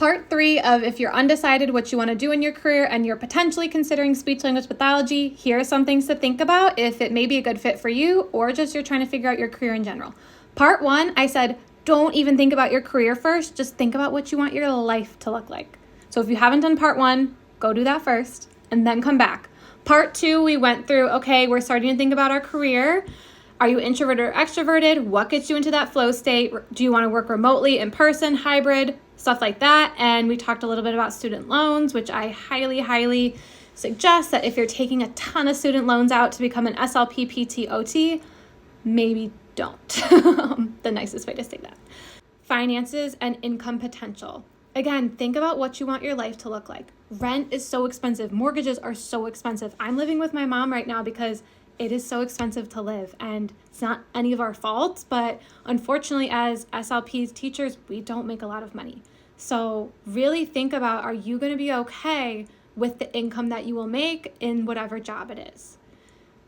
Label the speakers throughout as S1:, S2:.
S1: Part 3 of if you're undecided what you want to do in your career and you're potentially considering speech-language pathology, here are some things to think about if it may be a good fit for you or just you're trying to figure out your career in general. Part 1, I said, don't even think about your career first. Just think about what you want your life to look like. So if you haven't done part 1, go do that first and then come back. Part 2, we went through, okay, we're starting to think about our career. Are you introverted or extroverted? What gets you into that flow state? Do you want to work remotely, in person, hybrid, stuff like that? And we talked a little bit about student loans, which I highly suggest that if you're taking a ton of student loans out to become an SLP, PT, OT, maybe don't. The nicest way to say that. Finances and income potential. Again, think about what you want your life to look like. Rent is so expensive. Mortgages are so expensive. I'm living with my mom right now because it is so expensive to live, and it's not any of our fault, but unfortunately as SLPs teachers, we don't make a lot of money. So really think about, are you going to be okay with the income that you will make in whatever job it is?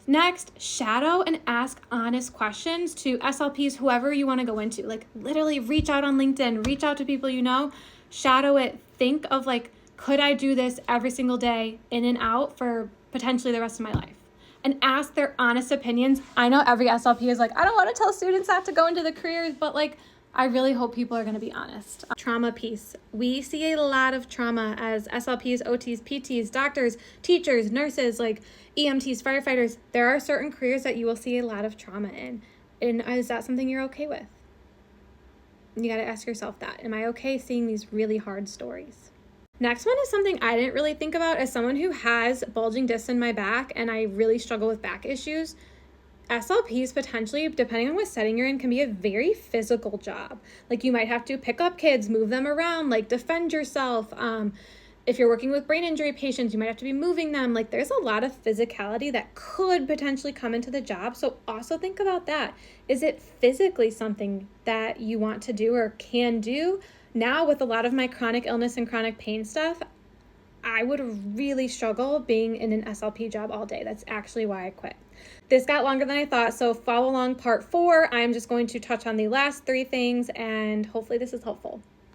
S1: Next, shadow and ask honest questions to SLPs, whoever you want to go into. Like literally reach out on LinkedIn, reach out to people you know, shadow it, think of like, could I do this every single day in and out for potentially the rest of my life? And ask their honest opinions. I know every SLP is like, I don't want to tell students not to go into the careers, but like, I really hope people are going to be honest. Trauma piece. We see a lot of trauma as SLPs, OTs, PTs, doctors, teachers, nurses, like EMTs, firefighters. There are certain careers that you will see a lot of trauma in. And is that something you're okay with? You got to ask yourself that. Am I okay seeing these really hard stories? Next one is something I didn't really think about as someone who has bulging discs in my back and I really struggle with back issues. SLPs potentially, depending on what setting you're in, can be a very physical job. Like you might have to pick up kids, move them around, like defend yourself. If you're working with brain injury patients, you might have to be moving them. Like there's a lot of physicality that could potentially come into the job. So also think about that. Is it physically something that you want to do or can do? Now with a lot of my chronic illness and chronic pain stuff, I would really struggle being in an SLP job all day. That's actually why I quit. This got longer than I thought, so follow along part 4. I'm just going to touch on the last 3 things and hopefully this is helpful.